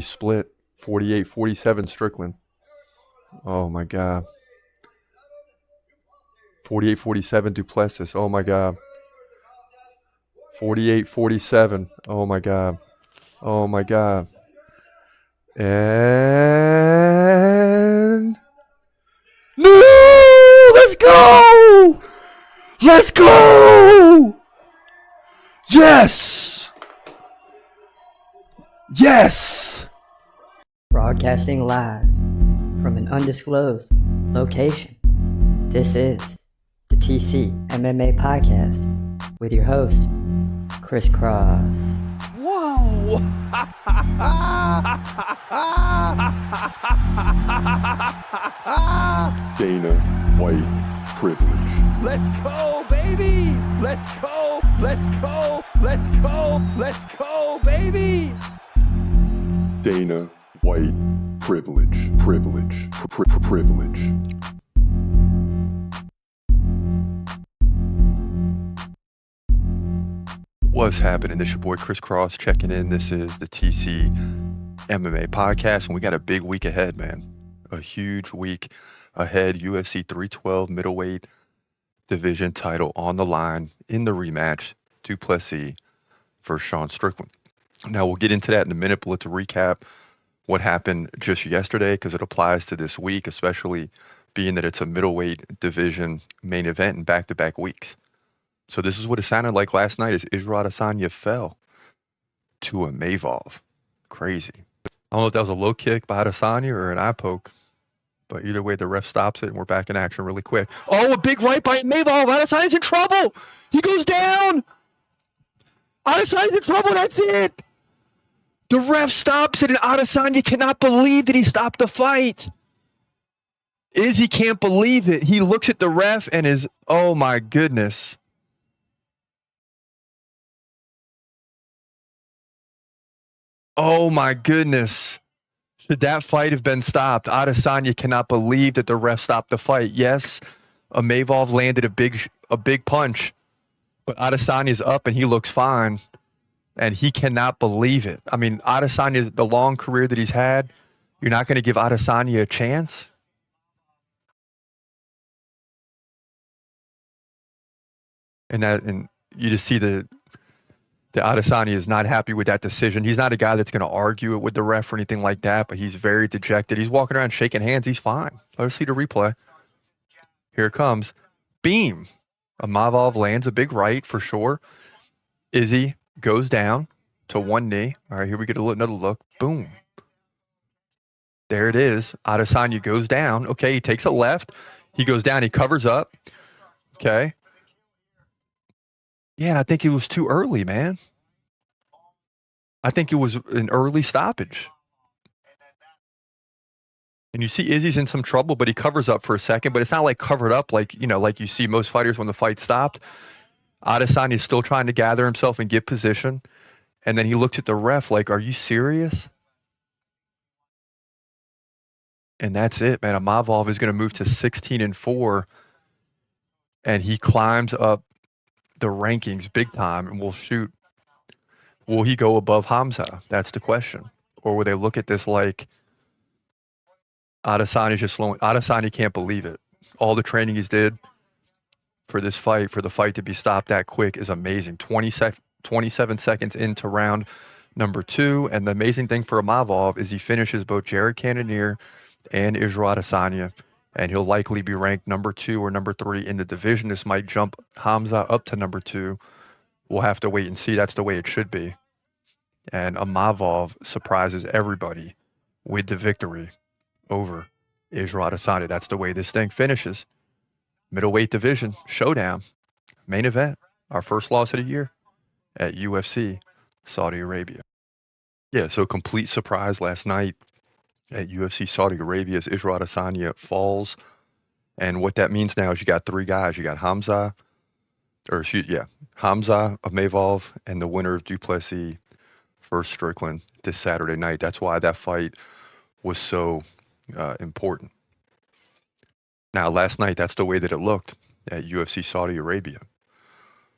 split. 48-47 Strickland. Oh my God. 48-47 Du Plessis. Oh my God. 48-47. Oh my God. Oh my God. And no! Let's go! Let's go! Yes! Yes! Broadcasting live from an undisclosed location. This is the TCMMA Podcast with your host, Chris Cross. Whoa! Dana White privilege. Let's go, baby! Let's go! Let's go! Let's go! Let's go, baby! Dana White privilege. Privilege. Privilege. What's happening? This is your boy Chris Cross checking in. This is the TC MMA podcast, and we got a big week ahead, man. A huge week ahead. UFC 312 middleweight division title on the line in the rematch. Du Plessis versus Sean Strickland. Now we'll get into that in a minute, but let's recap what happened just yesterday because it applies to this week, especially being that it's a middleweight division main event in back-to-back weeks. So this is what it sounded like last night as Israel Adesanya fell to a Mavov. Crazy. I don't know if that was a low kick by Adesanya or an eye poke, but either way, the ref stops it and we're back in action really quick. Oh, a big right by Mavov. Adesanya's in trouble. He goes down. Adesanya's in trouble. That's it. The ref stops it and Adesanya cannot believe that he stopped the fight. Izzy can't believe it. He looks at the ref and is, oh my goodness. Oh my goodness. Should that fight have been stopped? Adesanya cannot believe that the ref stopped the fight. Yes, Mavov landed a big punch, but Adesanya's up and he looks fine, and he cannot believe it. I mean, Adesanya's the long career that he's had. You're not going to give Adesanya a chance? And you just see the Adesanya is not happy with that decision. He's not a guy that's going to argue it with the ref or anything like that, but he's very dejected. He's walking around shaking hands. He's fine. Let's see the replay. Here it comes. Beam. Mavov lands a big right for sure. Izzy goes down to one knee. All right, here we get another look. Boom. There it is. Adesanya goes down. Okay, he takes a left. He goes down. He covers up. Okay. Yeah, and I think it was too early, man. I think it was an early stoppage. And you see Izzy's in some trouble, but he covers up for a second. But it's not like covered up like you see most fighters when the fight stopped. Adesanya's still trying to gather himself and get position. And then he looked at the ref like, are you serious? And that's it, man. Mavov is going to move to 16-4. And he climbs up the rankings big time and will he go above Hamza? That's the question. Or will they look at this like Adesanya's just slowing? Adesanya can't believe it. All the training he's did for this fight, for the fight to be stopped that quick is amazing. 27 seconds into round number 2. And the amazing thing for Mavov is he finishes both Jared Cannonier and Israel Adesanya. And he'll likely be ranked number 2 or number 3 in the division. This might jump Hamza up to number 2. We'll have to wait and see. That's the way it should be. And Mavov surprises everybody with the victory over Israel Adesanya. That's the way this thing finishes. Middleweight division, showdown, main event, our first loss of the year at UFC Saudi Arabia. Yeah, so complete surprise last night at UFC Saudi Arabia as Israel Adesanya falls. And what that means now is you got 3 guys. You got Hamza, Mavov, and the winner of Du Plessis versus Strickland this Saturday night. That's why that fight was so important. Now, last night, that's the way that it looked at UFC Saudi Arabia,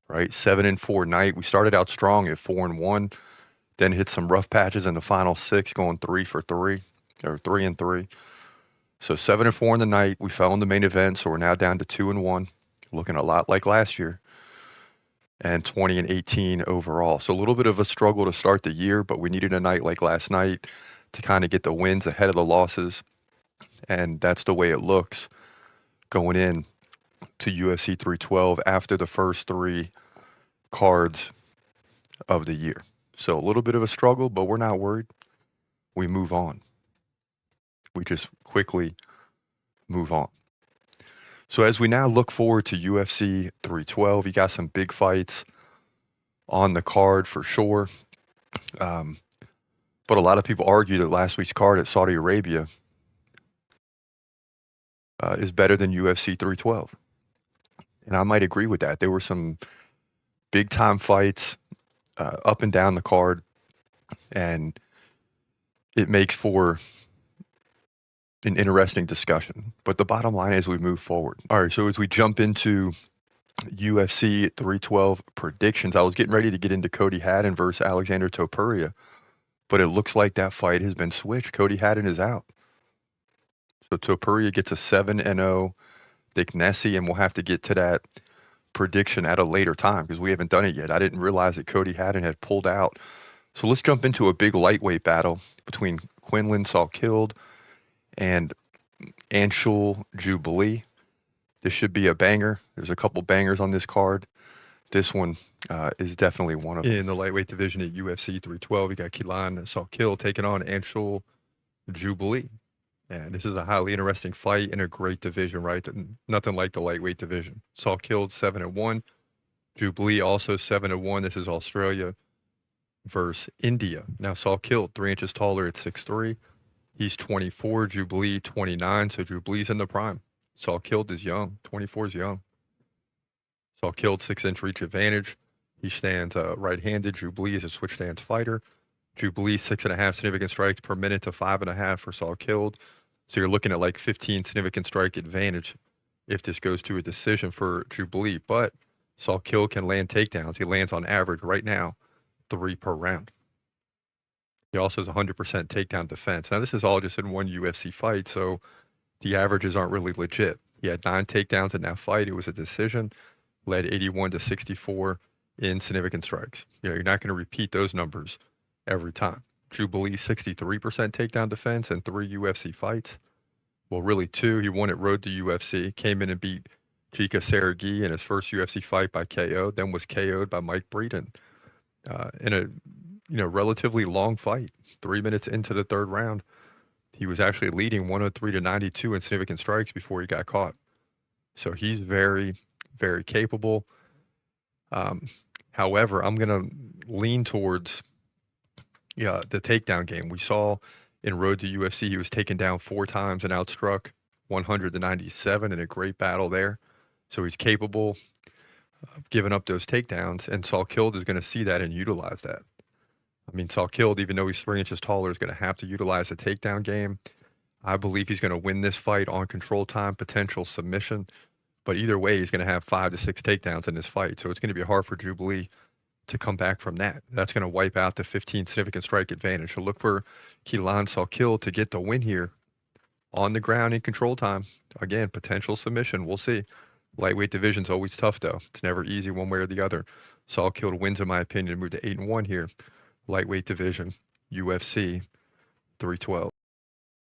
right? 7-4 night. We started out strong at 4-1. Then hit some rough patches in the final 6, going 3 for 3, or 3 and 3. So 7 and 4 in the night. We fell in the main event, so we're now down to 2 and 1, looking a lot like last year, and 20 and 18 overall. So a little bit of a struggle to start the year, but we needed a night like last night to kind of get the wins ahead of the losses, and that's the way it looks going in to UFC 312 after the first 3 cards of the year. So a little bit of a struggle, but we're not worried. We move on. We just quickly move on. So as we now look forward to UFC 312, you got some big fights on the card for sure. But a lot of people argue that last week's card at Saudi Arabia is better than UFC 312. And I might agree with that. There were some big time fights up and down the card, and it makes for an interesting discussion. But the bottom line is we move forward. All right, so as we jump into UFC 312 predictions, I was getting ready to get into Cody Haddon versus Alexander Topuria, but it looks like that fight has been switched. Cody Haddon is out. So Topuria gets a 7-0 Dicknessy, and we'll have to get to that prediction at a later time because we haven't done it yet. I didn't realize that Cody Haddon had pulled out. So let's jump into a big lightweight battle between Quinlan Salkilld and Anshul Jubilee. This should be a banger. There's a couple bangers on this card. This one is definitely one of them. In the lightweight division at UFC 312, you got Quinlan Salkilld taking on Anshul Jubilee. And this is a highly interesting fight in a great division, right? Nothing like the lightweight division. Salkilld 7-1. Jubilee also 7-1. This is Australia versus India. Now Salkilld 3 inches taller at 6'3". He's 24. Jubilee 29. So Jubilee's in the prime. Salkilld is young. 24 is young. Salkilld 6-inch reach advantage. He stands right-handed. Jubilee is a switch stance fighter. Jubilee 6.5 significant strikes per minute to 5.5 for Salkilld. So you're looking at like 15 significant strike advantage if this goes to a decision for Jubilee. But Salkilld can land takedowns. He lands on average right now 3 per round. He also has 100% takedown defense. Now this is all just in one UFC fight, so the averages aren't really legit. He had 9 takedowns in that fight. It was a decision, led 81-64 in significant strikes. You're not going to repeat those numbers every time. Jubilee 63% takedown defense in 3 UFC fights. Well, really 2. He won at Road to UFC, came in and beat Chika Sergey in his first UFC fight by KO, then was KO'd by Mike Breeden in a relatively long fight. 3 minutes into the 3rd round, he was actually leading 103-92 in significant strikes before he got caught. So he's very, very capable. However, I'm going to lean towards the takedown game. We saw in Road to UFC, he was taken down 4 times and outstruck 100-97 in a great battle there. So he's capable of giving up those takedowns, and Salkilld is going to see that and utilize that. I mean, Salkilld, even though he's 3 inches taller, is going to have to utilize a takedown game. I believe he's going to win this fight on control time, potential submission. But either way, he's going to have 5 to 6 takedowns in this fight. So it's going to be hard for Jubilee to come back from that. That's going to wipe out the 15 significant strike advantage. So look for Quinlan Salkilld to get the win here on the ground in control time. Again, potential submission. We'll see. Lightweight division's always tough, though. It's never easy one way or the other. Salkilld wins, in my opinion, to move to 8-1 here. Lightweight division, UFC 312.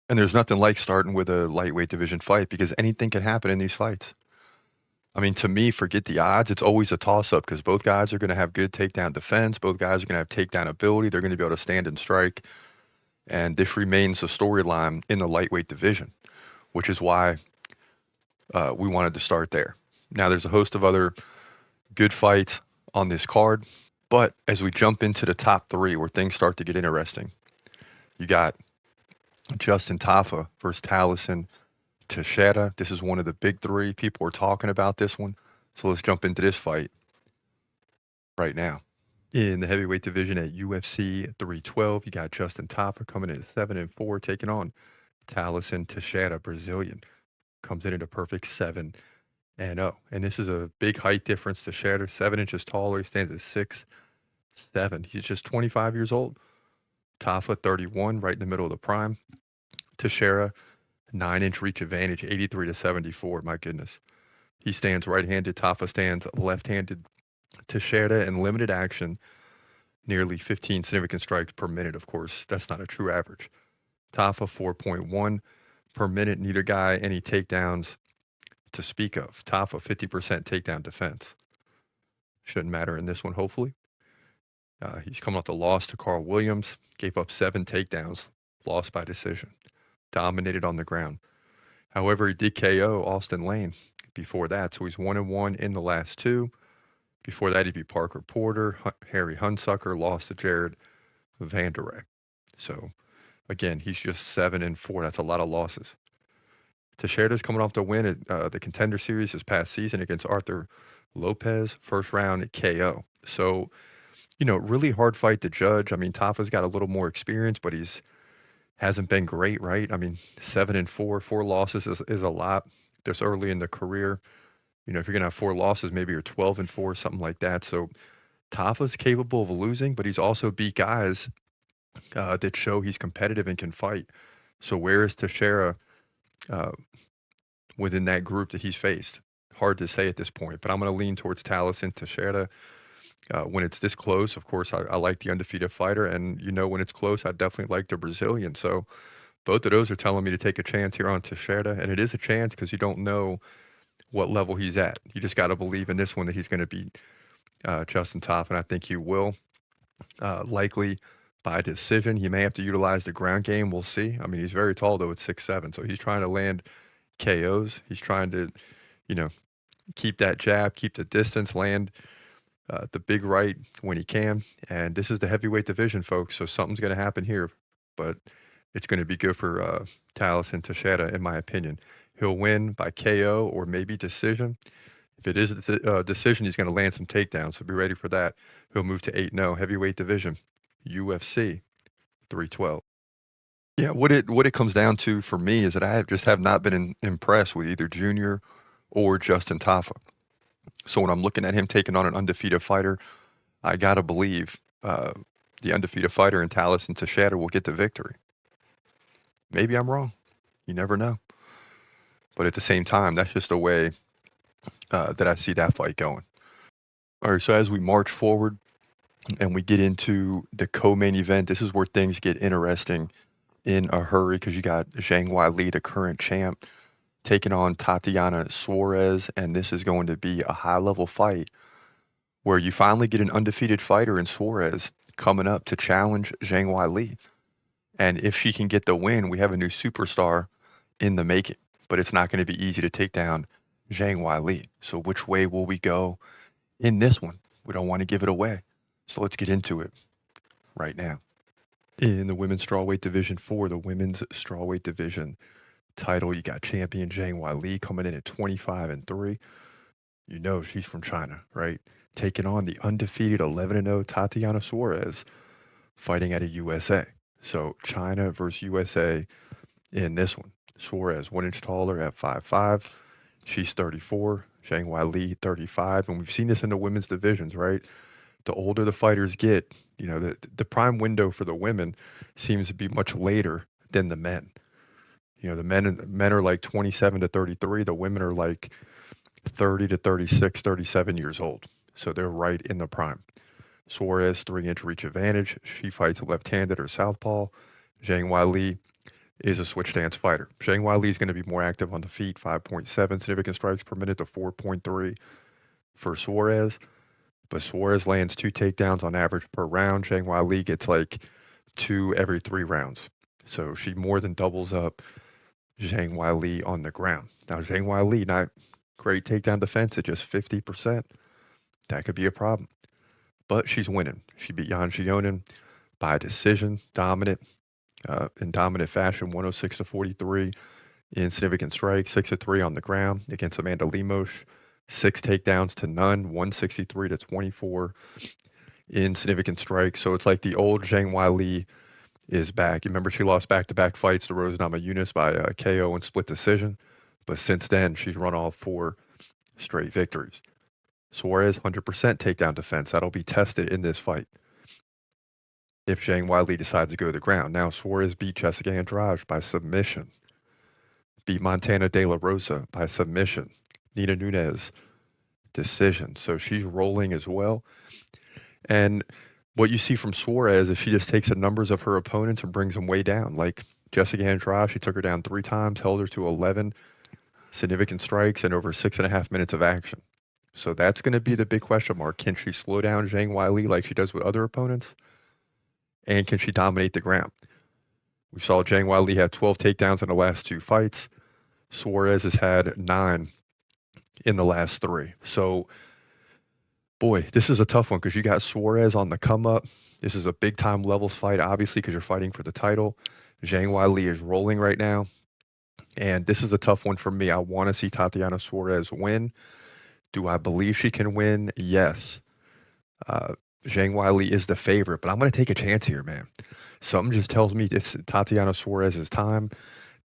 And there's nothing like starting with a lightweight division fight because anything can happen in these fights. I mean, to me, forget the odds. It's always a toss-up because both guys are going to have good takedown defense. Both guys are going to have takedown ability. They're going to be able to stand and strike. And this remains a storyline in the lightweight division, which is why we wanted to start there. Now, there's a host of other good fights on this card. But as we jump into the top 3 where things start to get interesting, you got Justin Tafa versus Talison Teixeira. This is one of the big 3. People are talking about this one. So let's jump into this fight right now. In the heavyweight division at UFC 312, you got Justin Tafa coming in at 7-4, taking on Talison Teixeira, Brazilian. Comes in at a perfect 7-0. And this is a big height difference. Teixeira, 7 inches taller. He stands at 7. He's just 25 years old. Tafa, 31, right in the middle of the prime. Teixeira, 9-inch reach advantage, 83 to 74. My goodness. He stands right-handed. Tafa stands left-handed. Teixeira in limited action, nearly 15 significant strikes per minute. Of course, that's not a true average. Tafa, 4.1 per minute. Neither guy any takedowns to speak of. Tafa, 50% takedown defense. Shouldn't matter in this one, hopefully. He's coming off the loss to Carl Williams. Gave up 7 takedowns. Lost by decision. Dominated on the ground. However, he did KO Austin Lane before that, so he's 1-1 in the last 2. Before that, he beat Parker Porter, Harry Hunsucker, lost to Jared Vanderey. So, again, he's just 7-4. That's a lot of losses. Teixeira's coming off the win at the Contender Series this past season against Arthur Lopez, first round KO. So, really hard fight to judge. I mean, Tafa's got a little more experience, but hasn't been great, right? I mean, 7-4, 4 losses is a lot this early in the career. If you're gonna have 4 losses, maybe you're 12-4, something like that. So Tafa's capable of losing, but he's also beat guys that show he's competitive and can fight. So where is Teixeira uh, within that group that he's faced? Hard to say at this point, but I'm going to lean towards Taliesin Teixeira. When it's this close, of course, I like the undefeated fighter, and when it's close, I definitely like the Brazilian. So both of those are telling me to take a chance here on Teixeira, and it is a chance because you don't know what level he's at. You just got to believe in this one that he's going to beat Justin Tafa, and I think he will. Likely by decision. He may have to utilize the ground game. We'll see. I mean, he's very tall though at 6'7", so he's trying to land KOs. He's trying to, keep that jab, keep the distance, land the big right when he can. And this is the heavyweight division, folks. So something's going to happen here, but it's going to be good for Taliesin Teixeira, in my opinion. He'll win by KO or maybe decision. If it is a decision, he's going to land some takedowns, so be ready for that. He'll move to 8-0 heavyweight division, UFC 312. Yeah, what it comes down to for me is that I just have not been impressed with either Junior or Justin Tafa. So when I'm looking at him taking on an undefeated fighter, I gotta believe the undefeated fighter in Taliesin Teixeira will get the victory. Maybe I'm wrong. You never know. But at the same time, that's just the way that I see that fight going. All right, so as we march forward and we get into the co-main event, this is where things get interesting in a hurry because you got Zhang Weili, the current champ, taking on Tatiana Suarez, and this is going to be a high-level fight where you finally get an undefeated fighter in Suarez coming up to challenge Zhang Weili. And if she can get the win, we have a new superstar in the making. But it's not going to be easy to take down Zhang Weili. So which way will we go in this one? We don't want to give it away. So let's get into it right now. In the women's strawweight division, for the women's strawweight division title, you got champion Zhang Weili coming in at 25-3. She's from China, right? Taking on the undefeated 11-0 Tatiana Suarez, fighting out of USA. So China versus USA in this one. Suarez 1 inch taller at 5'5". She's 34. Zhang Weili 35. And we've seen this in the women's divisions, right? The older the fighters get, the prime window for the women seems to be much later than the men. The men are like 27 to 33. The women are like 30 to 36, 37 years old. So they're right in the prime. Suarez, 3-inch reach advantage. She fights left-handed or southpaw. Zhang Weili is a switch stance fighter. Zhang Weili is going to be more active on the feet, 5.7 significant strikes per minute to 4.3 for Suarez. But Suarez lands 2 takedowns on average per round. Zhang Weili gets like 2 every 3 rounds. So she more than doubles up Zhang Weili on the ground. Now, Zhang Weili, not great takedown defense at just 50%. That could be a problem. But she's winning. She beat Yan Xiaonan by decision, dominant, in dominant fashion, 106-43 in significant strikes, 6-3 on the ground against Amanda Lemos, 6 takedowns to none, 163-24 in significant strikes. So it's like the old Zhang Weili is back. You remember she lost back-to-back fights to Rose Namajunas by KO and split decision. But since then, she's run off 4 straight victories. Suarez, 100% takedown defense. That'll be tested in this fight. if Zhang Weili decides to go to the ground. Now, Suarez beat Jessica Andrade by submission, beat Montana De La Rosa by submission, Nina Nunes, decision. So she's rolling as well. And what you see from Suarez is she just takes the numbers of her opponents and brings them way down. Like Jessica Andrade, she took her down 3 times, held her to 11 significant strikes and over 6.5 minutes of action. So that's going to be the big question mark. Can she slow down Zhang Weili like she does with other opponents? And can she dominate the ground? We saw Zhang Weili had 12 takedowns in the last 2 fights. Suarez has had 9 in the last 3. So, boy, this is a tough one because you got Suarez on the come up. This is a big time levels fight, obviously, because you're fighting for the title. Zhang Weili is rolling right now. And this is a tough one for me. I want to see Tatiana Suarez win. Do I believe she can win? Yes. Zhang Weili is the favorite, but I'm going to take a chance here, man. Something just tells me it's Tatiana Suarez's time.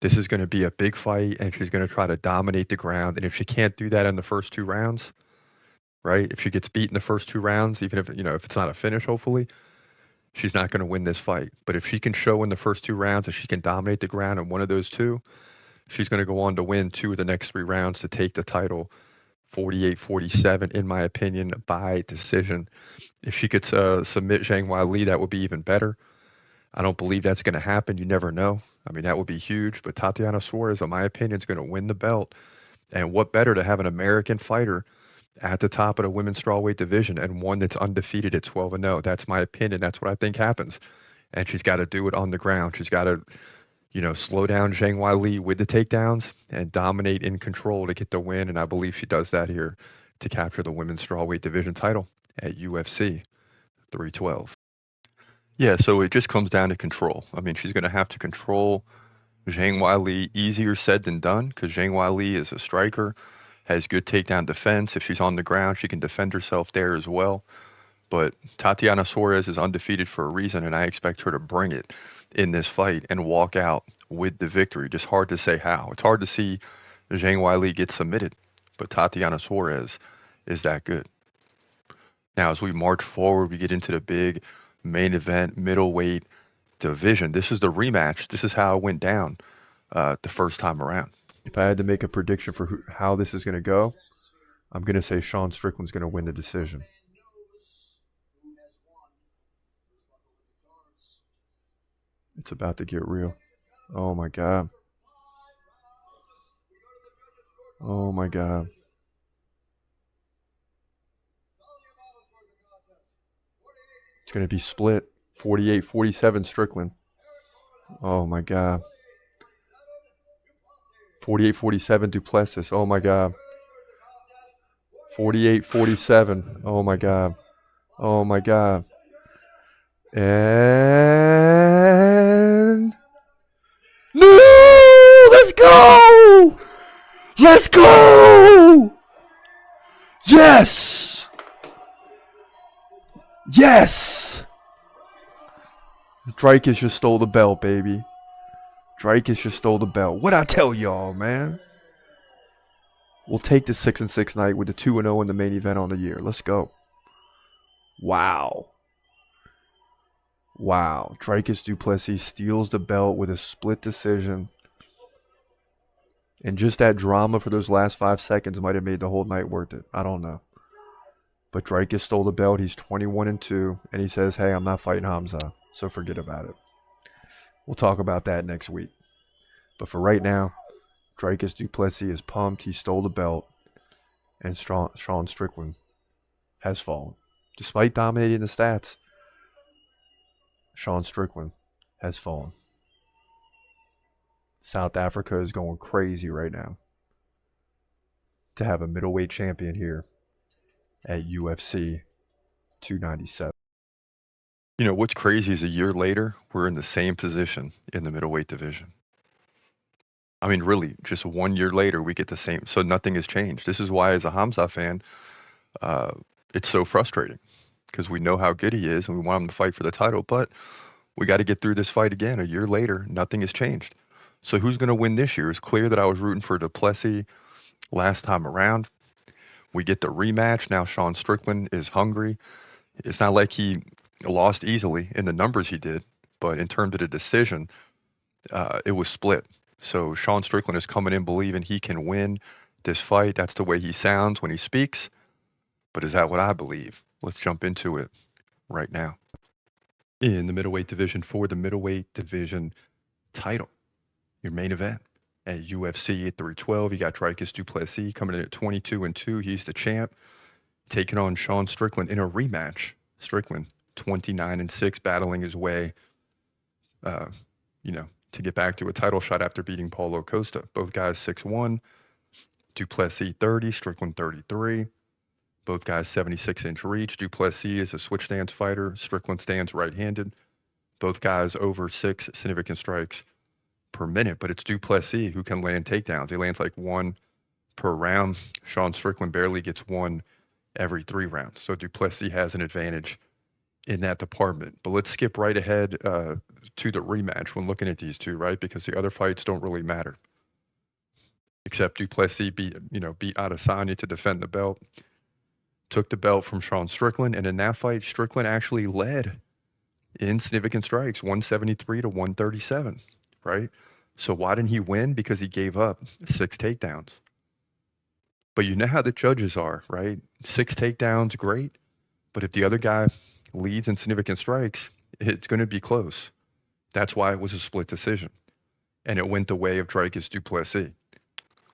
This is going to be a big fight, and she's going to try to dominate the ground. And if she can't do that in the first 2 rounds, right? If she gets beat in the first 2 rounds, even if if it's not a finish, hopefully, she's not going to win this fight. But if she can show in the first 2 rounds that she can dominate the ground in one of those 2, she's going to go on to win 2 of the next 3 rounds to take the title 48-47, in my opinion, by decision. If she could submit Zhang Weili, that would be even better. I don't believe that's going to happen. You never know. I mean, that would be huge. But Tatiana Suarez, in my opinion, is going to win the belt. And what better to have an American fighter at the top of the women's strawweight division and one that's undefeated at 12-0. That's my opinion. That's what I think happens. And she's got to do it on the ground. She's got to slow down Zhang Weili with the takedowns and dominate in control to get the win. And I believe she does that here to capture the women's strawweight division title at UFC 312. Yeah, so it just comes down to control. I mean, she's going to have to control Zhang Weili. Easier said than done because Zhang Weili is a striker, has good takedown defense. If she's on the ground, she can defend herself there as well. But Tatiana Suarez is undefeated for a reason, and I expect her to bring it in this fight and walk out with the victory. Just hard to say how. It's hard to see Zhang Weili get submitted, but Tatiana Suarez is that good. Now, as we march forward, we get into the big main event, middleweight division. This is the rematch. This is how it went down the first time around. If I had to make a prediction for how this is going to go, I'm going to say Sean Strickland's going to win the decision. It's about to get real. Oh, my God. Oh, my God. It's going to be split. 48-47 Strickland. Oh, my God. 48-47 Du Plessis. Oh, my God. 48-47. Oh, my God. Oh, my God. And... No! Let's go! Let's go! Yes! Yes! Dricus just stole the belt, baby. Dricus just stole the belt. What'd I tell y'all, man? We'll take the 6-6 night with the 2-0 in the main event on the year. Let's go. Wow. Wow. Dricus Du Plessis steals the belt with a split decision. And just that drama for those last 5 seconds might have made the whole night worth it. I don't know. But Dricus stole the belt. He's 21-2. And he says, hey, I'm not fighting Hamza. So forget about it. We'll talk about that next week. But for right now, Dricus Du Plessis is pumped. He stole the belt. And Sean Strickland has fallen. Despite dominating the stats, Sean Strickland has fallen. South Africa is going crazy right now to have a middleweight champion here at UFC 297. You know, what's crazy is a year later, we're in the same position in the middleweight division. I mean, really, just 1 year later, we get the same. So nothing has changed. This is why, as a Hamza fan, it's so frustrating because we know how good he is and we want him to fight for the title. But we got to get through this fight again. A year later, nothing has changed. So who's going to win this year? It's clear that I was rooting for Du Plessis last time around. We get the rematch. Now Sean Strickland is hungry. It's not like he lost easily in the numbers he did, but in terms of the decision, it was split. So Sean Strickland is coming in believing he can win this fight. That's the way he sounds when he speaks. But is that what I believe? Let's jump into it right now. In the middleweight division for the middleweight division title, your main event at UFC at 312, you got Dricus Du Plessis coming in at 22-2. He's the champ, taking on Sean Strickland in a rematch. Strickland 29-6, battling his way, to get back to a title shot after beating Paulo Costa. Both guys 6'1", Du Plessis 30, Strickland 33. Both guys 76-inch reach. Du Plessis is a switch stance fighter. Strickland stands right-handed. Both guys over 6 significant strikes per minute, but it's Du Plessis who can land takedowns. He lands like 1 per round. Sean Strickland barely gets 1 every 3 rounds. So Du Plessis has an advantage in that department. But let's skip right ahead to the rematch when looking at these two, right? Because the other fights don't really matter. Except Du Plessis beat Adesanya to defend the belt. Took the belt from Sean Strickland, and in that fight, Strickland actually led in significant strikes, 173 to 137, right? So why didn't he win? Because he gave up 6 takedowns. But you know how the judges are, right? 6 takedowns, great. But if the other guy leads in significant strikes, it's going to be close. That's why it was a split decision. And it went the way of Dricus Du Plessis.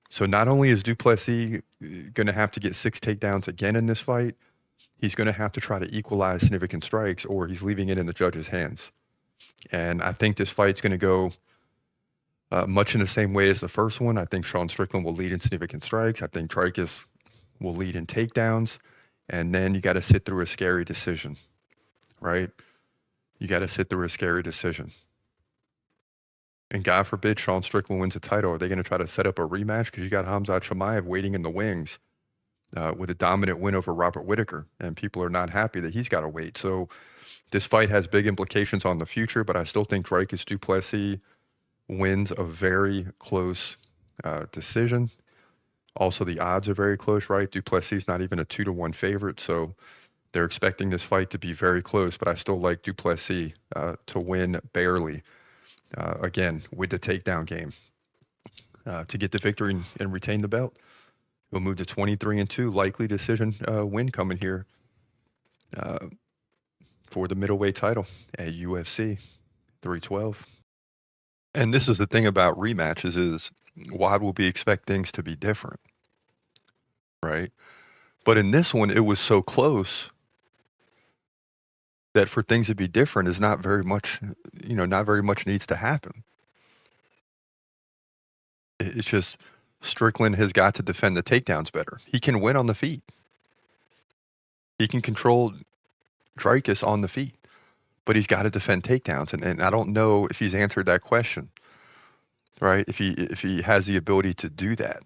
So not only is Du Plessis going to have to get 6 takedowns again in this fight, he's going to have to try to equalize significant strikes, or he's leaving it in the judges' hands. And I think this fight's going to go much in the same way as the first one. I think Sean Strickland will lead in significant strikes. I think Dricus will lead in takedowns. And then you got to sit through a scary decision, right? You got to sit through a scary decision. And God forbid Sean Strickland wins a title. Are they going to try to set up a rematch? Because you got Khamzat Chimaev waiting in the wings with a dominant win over Robert Whittaker. And people are not happy that he's got to wait. So this fight has big implications on the future, but I still think Dricus Du Plessis wins a very close decision. Also, the odds are very close, right? Du Plessis is not even a 2-1 favorite. So they're expecting this fight to be very close, but I still like Du Plessis to win barely. Again, with the takedown game, to get the victory and retain the belt. He'll move to 23-2, likely decision win coming here for the middleweight title at UFC 312. And this is the thing about rematches is why will we expect things to be different, right? But in this one, it was so close that for things to be different is not very much needs to happen. It's just Strickland has got to defend the takedowns better. He can win on the feet. He can control Dricus on the feet, but he's got to defend takedowns. And I don't know if he's answered that question, right? If he has the ability to do that.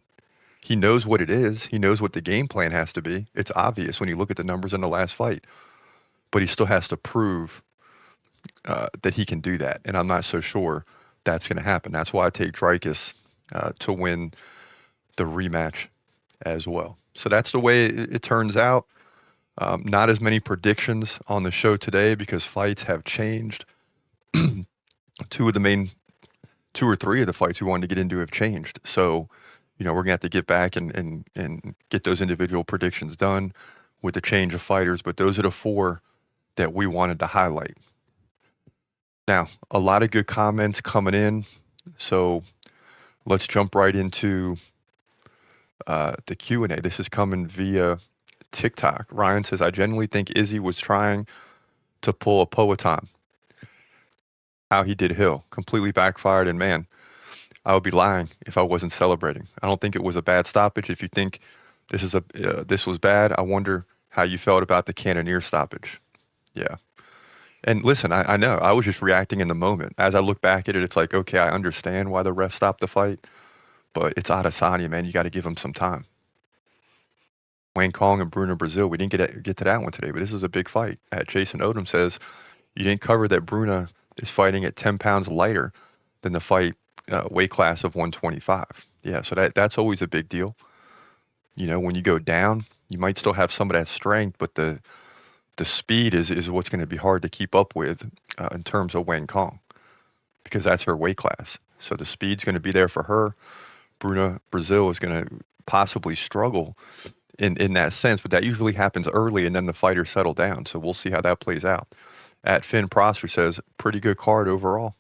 He knows what it is. He knows what the game plan has to be. It's obvious when you look at the numbers in the last fight. But he still has to prove that he can do that. And I'm not so sure that's going to happen. That's why I take Dricus to win the rematch as well. So that's the way it turns out. Not as many predictions on the show today because fights have changed. 2 or 3 of the fights we wanted to get into have changed. So, we're going to have to get back and get those individual predictions done with the change of fighters. But those are the 4 that we wanted to highlight. Now, a lot of good comments coming in. So let's jump right into the Q&A. This is coming via TikTok. Ryan says, I genuinely think Izzy was trying to pull a Poatan. How he did Hill. Completely backfired, and man, I would be lying if I wasn't celebrating. I don't think it was a bad stoppage. If you think this was bad, I wonder how you felt about the Cannonier stoppage. Yeah. And listen, I know. I was just reacting in the moment. As I look back at it, it's like, okay, I understand why the ref stopped the fight, but it's Adesanya, man. You got to give him some time. Wayne Kong and Bruno Brazil, we didn't get to that one today, but this is a big fight. Jason Odom says, you didn't cover that Bruno is fighting at 10 pounds lighter than the fight weight class of 125. Yeah, so that's always a big deal. When you go down, you might still have some of that strength, but the the speed is what's going to be hard to keep up with in terms of Wang Kong, because that's her weight class. So the speed's going to be there for her. Bruna Brazil is going to possibly struggle in that sense, but that usually happens early and then the fighters settle down. So we'll see how that plays out. At Finn Prosser says, pretty good card overall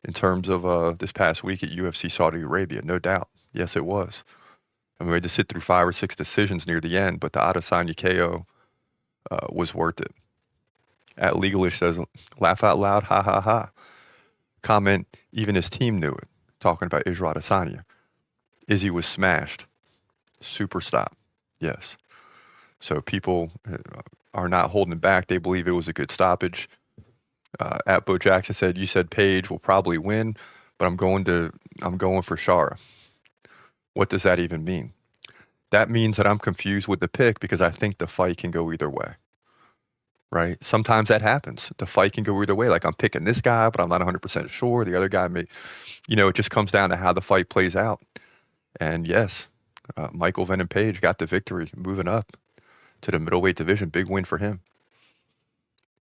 in terms of this past week at UFC Saudi Arabia, no doubt. Yes, it was. I mean, we had to sit through 5 or 6 decisions near the end, but the Adesanya KO was worth it. At Legalish says, laugh out loud, ha ha ha. Comment, even his team knew it. Talking about Israel Adesanya. Izzy was smashed. Super stop. Yes. So people are not holding back. They believe it was a good stoppage. At Bo Jackson said, you said Paige will probably win, but I'm going for Shara. What does that even mean? That means that I'm confused with the pick because I think the fight can go either way. Right? Sometimes that happens. The fight can go either way. Like I'm picking this guy, but I'm not 100% sure. The other guy may, it just comes down to how the fight plays out. And yes, Michael Venom Page got the victory, moving up to the middleweight division. Big win for him.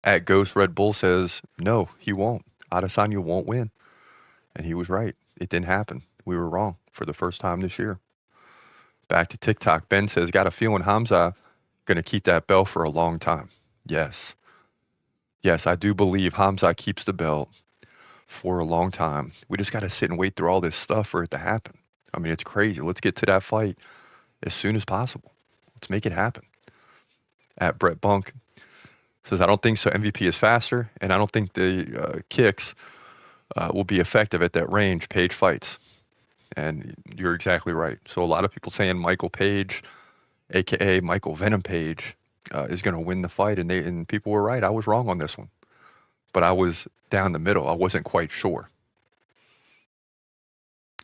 At Ghost Red Bull says, no, he won't. Adesanya won't win. And he was right. It didn't happen. We were wrong for the first time this year. Back to TikTok. Ben says, got a feeling Hamza going to keep that belt for a long time. Yes. Yes, I do believe Hamza keeps the belt for a long time. We just got to sit and wait through all this stuff for it to happen. I mean, it's crazy. Let's get to that fight as soon as possible. Let's make it happen. At Brett Bunk says, I don't think so. MVP is faster, and I don't think the kicks will be effective at that range. Page fights. And you're exactly right. So a lot of people saying Michael Page, a.k.a. Michael Venom Page, is going to win the fight. And people were right. I was wrong on this one. But I was down the middle. I wasn't quite sure.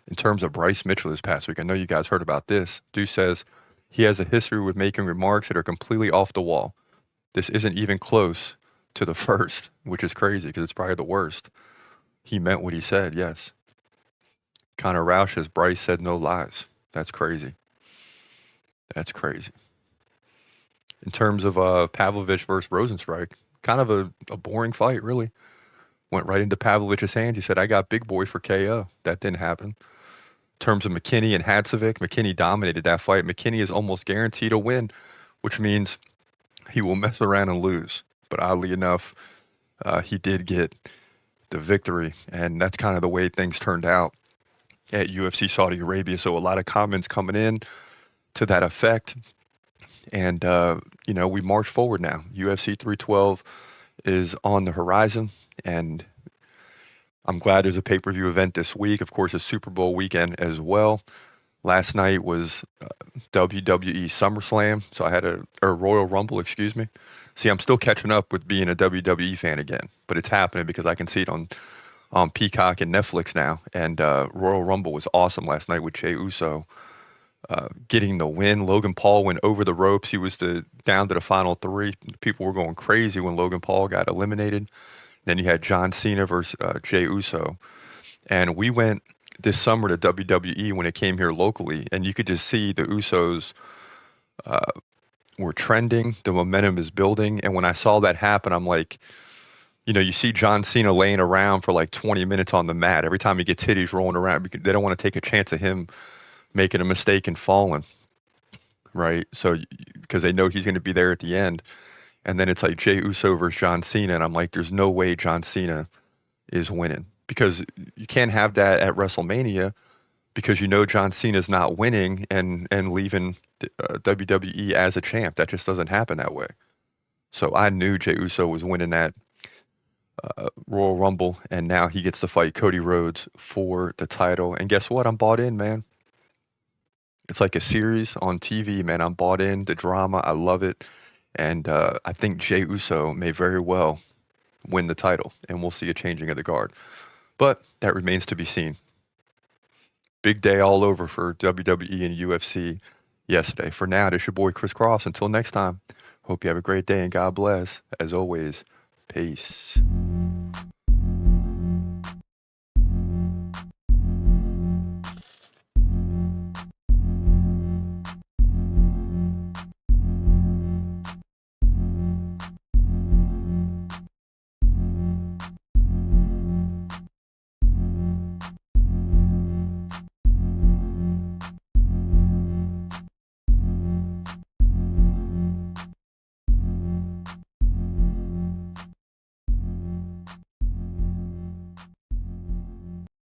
In terms of Bryce Mitchell this past week, I know you guys heard about this. Deuce says he has a history with making remarks that are completely off the wall. This isn't even close to the first, which is crazy because it's probably the worst. He meant what he said, yes. Connor Roush says Bryce said no lies. That's crazy. That's crazy. In terms of Pavlovich versus Rosenstrike, kind of a boring fight, really. Went right into Pavlovich's hands. He said, I got big boy for KO. That didn't happen. In terms of McKinney and Hadzovic, McKinney dominated that fight. McKinney is almost guaranteed a win, which means he will mess around and lose. But oddly enough, he did get the victory, and that's kind of the way things turned out at UFC Saudi Arabia. So a lot of comments coming in to that effect. And, we march forward now. UFC 312 is on the horizon, and I'm glad there's a pay-per-view event this week. Of course, a Super Bowl weekend as well. Last night was WWE SummerSlam, so I had a Royal Rumble, excuse me. See, I'm still catching up with being a WWE fan again, but it's happening because I can see it on Peacock and Netflix now. And Royal Rumble was awesome last night with Jey Uso getting the win. Logan Paul went over the ropes. He was down to the final 3. People were going crazy when Logan Paul got eliminated. Then you had John Cena versus Jey Uso. And we went this summer to WWE when it came here locally, and you could just see the Usos were trending. The momentum is building. And when I saw that happen, I'm like, you see John Cena laying around for like 20 minutes on the mat. Every time he gets hit, he's rolling around. They don't want to take a chance of him making a mistake and falling, right? So because they know he's going to be there at the end. And then it's like Jey Uso versus John Cena, and I'm like, there's no way John Cena is winning, because you can't have that at WrestleMania, because John Cena's not winning and leaving WWE as a champ. That just doesn't happen that way. So I knew Jey Uso was winning that Royal Rumble, and now he gets to fight Cody Rhodes for the title. And guess what? I'm bought in, man. It's like a series on TV, man. I'm bought in. The drama, I love it. And I think Jey Uso may very well win the title, and we'll see a changing of the guard. But that remains to be seen. Big day all over for WWE and UFC yesterday. For now, this is your boy Chris Cross. Until next time, hope you have a great day and God bless. As always, peace.